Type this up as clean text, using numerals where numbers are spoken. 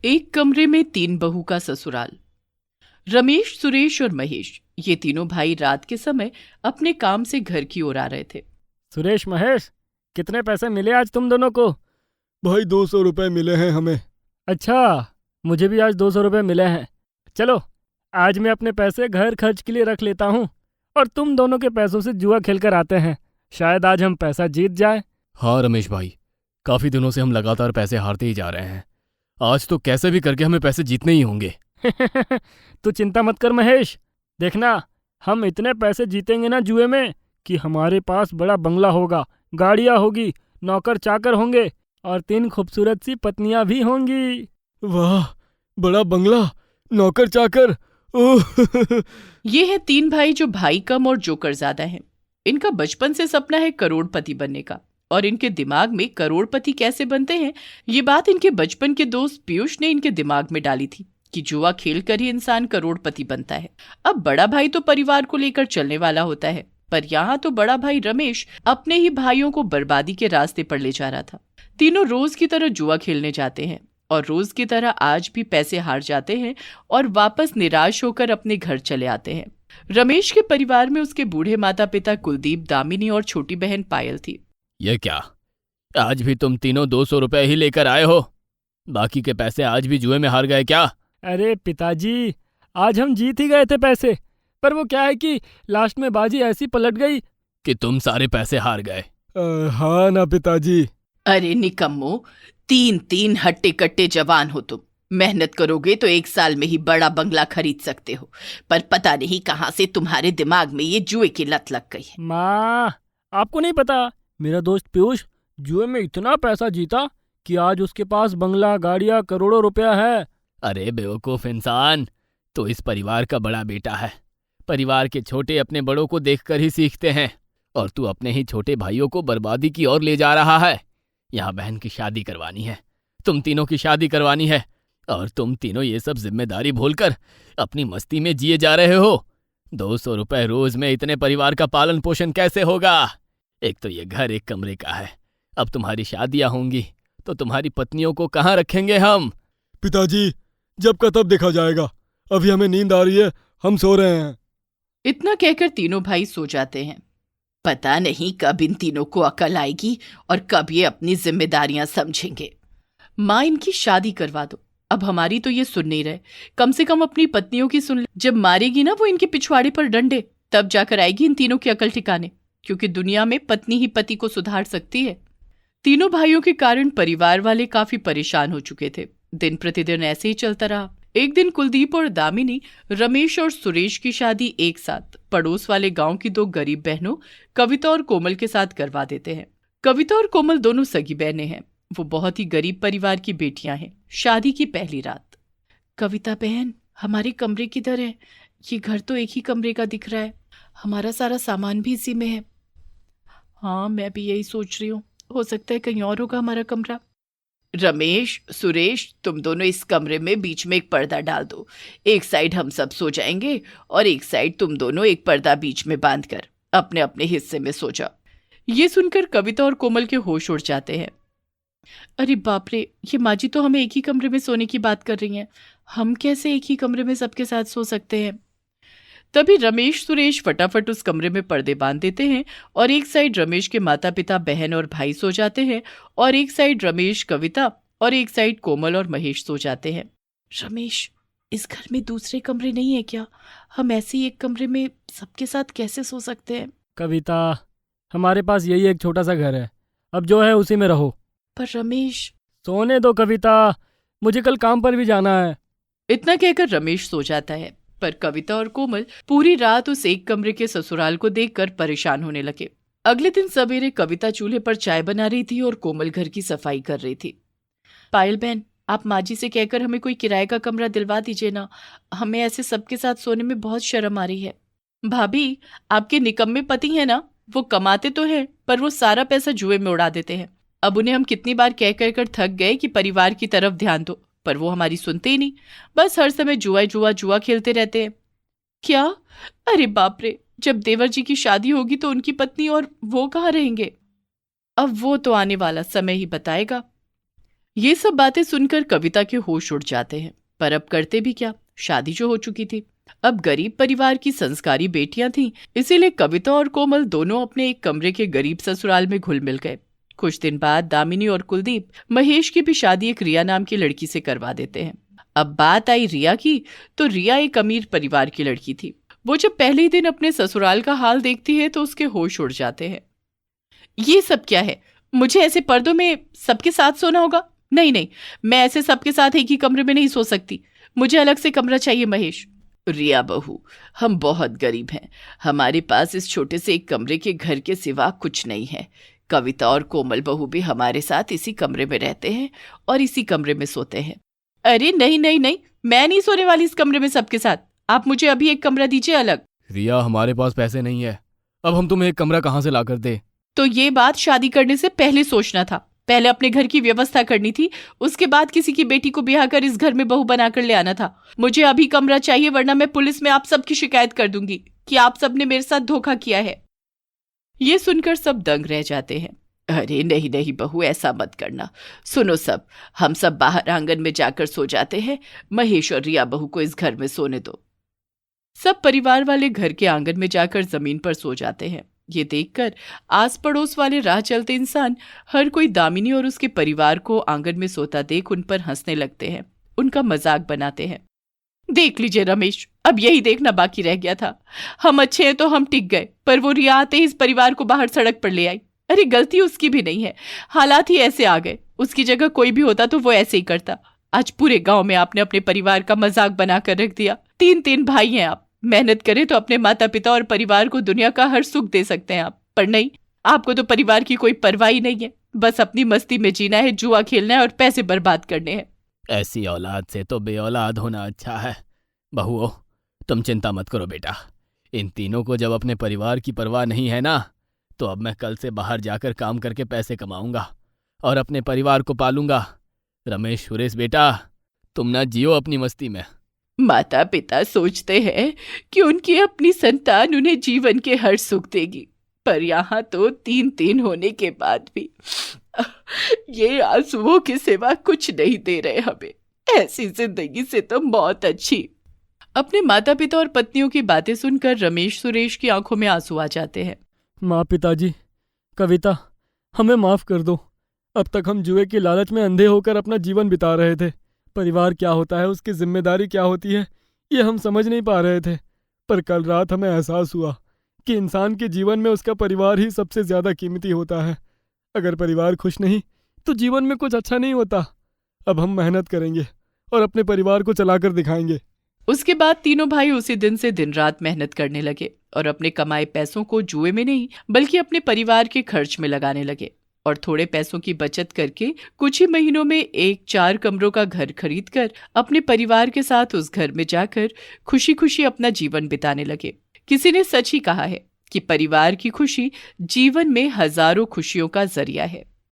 एक कमरे में तीन बहू का ससुराल। रमेश, सुरेश और महेश, ये तीनों भाई रात के समय अपने काम से घर की ओर आ रहे थे। सुरेश, महेश, कितने पैसे मिले आज तुम दोनों को? भाई 200 रुपए मिले हैं हमें। अच्छा, मुझे भी आज 200 रुपये मिले हैं। चलो, आज मैं अपने पैसे घर खर्च के लिए रख लेता हूँ और तुम दोनों के पैसों से जुआ खेल कर आते हैं। शायद आज हम पैसा जीत जाए। हाँ रमेश भाई, काफी दिनों से हम लगातार पैसे हारते ही जा रहे हैं। आज तो कैसे भी करके हमें पैसे जीतने ही होंगे। तू चिंता मत कर महेश, देखना हम इतने पैसे जीतेंगे ना जुए में कि हमारे पास बड़ा बंगला होगा, गाड़ियाँ होगी, नौकर चाकर होंगे और 3 खूबसूरत सी पत्नियां भी होंगी। वाह, बड़ा बंगला, नौकर चाकर। ओह ये है तीन भाई जो भाई कम और जोकर ज्यादा हैं। इनका बचपन से सपना है करोड़पति बनने का, और इनके दिमाग में करोड़पति कैसे बनते हैं ये बात इनके बचपन के दोस्त पीयूष ने इनके दिमाग में डाली थी कि जुआ खेल कर ही इंसान करोड़पति बनता है। अब बड़ा भाई तो परिवार को लेकर चलने वाला होता है, पर यहाँ तो बड़ा भाई रमेश अपने ही भाइयों को बर्बादी के रास्ते पर ले जा रहा था। तीनों रोज की तरह जुआ खेलने जाते हैं और रोज की तरह आज भी पैसे हार जाते हैं और वापस निराश होकर अपने घर चले आते हैं। रमेश के परिवार में उसके बूढ़े माता पिता कुलदीप, दामिनी और छोटी बहन पायल थी। ये क्या, आज भी तुम तीनों 200 रुपए ही लेकर आए हो? बाकी के पैसे आज भी जुए में हार गए क्या? अरे पिताजी, आज हम जीत ही गए थे पैसे, पर वो क्या है कि लास्ट में बाजी ऐसी पलट गई कि तुम सारे पैसे हार गए। हाँ ना पिताजी। अरे निकम्मो, 3 हट्टे कट्टे जवान हो तुम। मेहनत करोगे तो 1 साल में ही बड़ा बंगला खरीद सकते हो, पर पता नहीं कहां से तुम्हारे दिमाग में ये जुए की लत लग गई है। माँ, आपको नहीं पता, मेरा दोस्त पीयूष जुए में इतना पैसा जीता कि आज उसके पास बंगला, गाड़ियाँ, करोड़ों रुपया है। अरे बेवकूफ इंसान, तो इस परिवार का बड़ा बेटा है। परिवार के छोटे अपने बड़ों को देखकर ही सीखते हैं, और तू अपने ही छोटे भाइयों को बर्बादी की ओर ले जा रहा है। यहाँ बहन की शादी करवानी है, तुम तीनों की शादी करवानी है, और तुम तीनों ये सब जिम्मेदारी भूलकर अपनी मस्ती में जिए जा रहे हो। 200 रुपए रोज में इतने परिवार का पालन पोषण कैसे होगा? एक तो ये घर एक कमरे का है, अब तुम्हारी शादियां होंगी तो तुम्हारी पत्नियों को कहाँ रखेंगे हम? पिताजी, जब का तब देखा जाएगा, अभी हमें नींद आ रही है, हम सो रहे हैं। इतना कहकर तीनों भाई सो जाते हैं। पता नहीं कब इन तीनों को अकल आएगी और कब ये अपनी जिम्मेदारियां समझेंगे। माँ, इनकी शादी करवा दो, अब हमारी तो ये सुन नहीं रहे, कम से कम अपनी पत्नियों की सुन ले। जब मारेगी ना वो इनके पिछवाड़े पर डंडे, तब जाकर आएगी इन तीनों की अकल ठिकाने, क्योंकि दुनिया में पत्नी ही पति को सुधार सकती है। तीनों भाइयों के कारण परिवार वाले काफी परेशान हो चुके थे। दिन प्रतिदिन ऐसे ही चलता रहा। एक दिन कुलदीप और दामिनी रमेश और सुरेश की शादी एक साथ पड़ोस वाले गांव की 2 गरीब बहनों कविता और कोमल के साथ करवा देते हैं। कविता और कोमल दोनों सगी बहनें हैं। वो बहुत ही गरीब परिवार की बेटियां हैं। शादी की पहली रात। कविता बहन, हमारे कमरे किधर है? ये घर तो एक ही कमरे का दिख रहा है, हमारा सारा सामान भी इसी में है। हाँ, मैं भी यही सोच रही हूँ, हो सकता है कहीं और होगा हमारा कमरा। रमेश, सुरेश, तुम दोनों इस कमरे में बीच में एक पर्दा डाल दो। एक साइड हम सब सो जाएंगे और एक साइड तुम दोनों एक पर्दा बीच में बांधकर अपने अपने हिस्से में सो जाओ। ये सुनकर कविता और कोमल के होश उड़ जाते हैं। अरे बाप रे, ये माँ जी तो हमें एक ही कमरे में सोने की बात कर रही हैं। हम कैसे एक ही कमरे में सबके साथ सो सकते हैं? तभी रमेश, सुरेश फटाफट उस कमरे में पर्दे बांध देते हैं और एक साइड रमेश के माता पिता, बहन और भाई सो जाते हैं, और एक साइड रमेश, कविता और एक साइड कोमल और महेश सो जाते हैं। रमेश, इस घर में दूसरे कमरे नहीं है क्या? हम ऐसे ही एक कमरे में सबके साथ कैसे सो सकते हैं? कविता, हमारे पास यही एक छोटा सा घर है, अब जो है उसी में रहो। पर रमेश। सोने दो कविता, मुझे कल काम पर भी जाना है। इतना कहकर रमेश सो जाता है, पर कविता और कोमल पूरी रात उस एक कमरे के ससुराल को देखकर परेशान होने लगे। अगले दिन सवेरे कविता चूल्हे पर चाय बना रही थी और कोमल घर की सफाई कर रही थी। पायल बहन, आप माँ जी से कहकर हमें कोई किराए का कमरा दिलवा दीजिए ना, हमें ऐसे सबके साथ सोने में बहुत शर्म आ रही है। भाभी, आपके निकम्मे पति हैं ना, वो कमाते तो हैं पर वो सारा पैसा जुए में उड़ा देते हैं। अब उन्हें हम कितनी बार कह कर थक गए कि परिवार की तरफ ध्यान दो, पर वो हमारी सुनते ही नहीं, बस हर समय जुआ खेलते रहते हैं। क्या? अरे बाप रे, जब देवर जी की शादी होगी तो उनकी पत्नी और वो कहाँ रहेंगे? अब वो तो आने वाला समय ही बताएगा। ये सब बातें सुनकर कविता के होश उड़ जाते हैं, पर अब करते भी क्या, शादी जो हो चुकी थी। अब गरीब परिवार की संस्कारी बेटियां थीं, इसीलिए कविता और कोमल दोनों अपने एक कमरे के गरीब ससुराल में घुल मिल गए। कुछ दिन बाद दामिनी और कुलदीप महेश की भी शादी एक रिया नाम की लड़की से करवा देते हैं। अब बात आई रिया की, तो रिया एक अमीर परिवार की लड़की थी। वो जब पहले ही दिन अपने ससुराल का हाल देखती है तो उसके होश उड़ जाते हैं। ये सब क्या है? मुझे ऐसे पर्दों में सबके साथ सोना होगा? नहीं नहीं, मैं ऐसे सबके साथ एक ही कमरे में नहीं सो सकती। मुझे अलग से कमरा चाहिए महेश। रिया बहू, हम बहुत गरीब हैं, हमारे पास इस छोटे से एक कमरे के घर के सिवा कुछ नहीं है। कविता और कोमल बहू भी हमारे साथ इसी कमरे में रहते हैं और इसी कमरे में सोते हैं। अरे नहीं नहीं नहीं, मैं नहीं सोने वाली इस कमरे में सबके साथ। आप मुझे अभी एक कमरा दीजिए अलग। रिया, हमारे पास पैसे नहीं है, अब हम तुम्हें एक कमरा कहाँ से ला कर दे? तो ये बात शादी करने से पहले सोचना था। पहले अपने घर की व्यवस्था करनी थी, उसके बाद किसी की बेटी को ब्याह कर इस घर में बहू बनाकर ले आना था। मुझे अभी कमरा चाहिए, वरना मैं पुलिस में आप सबकी शिकायत कर दूंगी कि आप सबने मेरे साथ धोखा किया है। ये सुनकर सब दंग रह जाते हैं। अरे नहीं नहीं बहू, ऐसा मत करना। सुनो सब, हम सब बाहर आंगन में जाकर सो जाते हैं। महेश और रिया बहू को इस घर में सोने दो। सब परिवार वाले घर के आंगन में जाकर जमीन पर सो जाते हैं। ये देखकर आस पड़ोस वाले राह चलते इंसान हर कोई दामिनी और उसके परिवार को आंगन में सोता देख उन पर हंसने लगते हैं, उनका मजाक बनाते हैं। देख लीजिए रमेश, अब यही देखना बाकी रह गया था। हम अच्छे हैं तो हम टिक गए, पर वो रिया आते ही इस परिवार को बाहर सड़क पर ले आई। अरे गलती उसकी भी नहीं है, हालात ही ऐसे आ गए। उसकी जगह कोई भी होता तो वो ऐसे ही करता। आज पूरे गांव में आपने अपने परिवार का मजाक बनाकर रख दिया। 3 भाई हैं आप, मेहनत करें तो अपने माता पिता और परिवार को दुनिया का हर सुख दे सकते हैं आप, पर नहीं, आपको तो परिवार की कोई परवाह ही नहीं है। बस अपनी मस्ती में जीना है, जुआ खेलना है और पैसे बर्बाद करने हैं। ऐसी औलाद से तो बेऔलाद होना अच्छा है। बहुओं, तुम चिंता मत करो बेटा। इन तीनों को जब अपने परिवार की परवाह नहीं है ना, तो अब मैं कल से बाहर जाकर काम करके पैसे कमाऊंगा और अपने परिवार को पालूंगा। रमेश, सुरेश बेटा, तुम ना जियो अपनी मस्ती में। माता पिता सोचते हैं कि उनकी अपनी संतान उन्हें जीवन के हर सुख देगी, पर यहाँ तो 3 होने के बाद भी ये आंसुओं के सिवा कुछ नहीं दे रहे हमें। ऐसी जिंदगी से तो मौत अच्छी। अपने माता पिता और पत्नियों की बातें सुनकर रमेश सुरेश की आंखों में आंसू आ जाते हैं। माँ, पिताजी, कविता, हमें माफ़ कर दो। अब तक हम जुए की लालच में अंधे होकर अपना जीवन बिता रहे थे। परिवार क्या होता है, उसकी जिम्मेदारी क्या होती है, ये हम समझ नहीं पा रहे थे। पर कल रात हमें एहसास हुआ कि इंसान के जीवन में उसका परिवार ही सबसे ज़्यादा कीमती होता है। अगर परिवार खुश नहीं तो जीवन में कुछ अच्छा नहीं होता। अब हम मेहनत करेंगे और अपने परिवार को चलाकर दिखाएंगे। उसके बाद तीनों भाई उसी दिन से दिन रात मेहनत करने लगे और अपने कमाए पैसों को जुए में नहीं बल्कि अपने परिवार के खर्च में लगाने लगे, और थोड़े पैसों की बचत करके कुछ ही महीनों में एक 4 कमरों का घर खरीदकर अपने परिवार के साथ उस घर में जाकर खुशी खुशी अपना जीवन बिताने लगे। किसी ने सच ही कहा है कि परिवार की खुशी जीवन में हजारों खुशियों का जरिया है।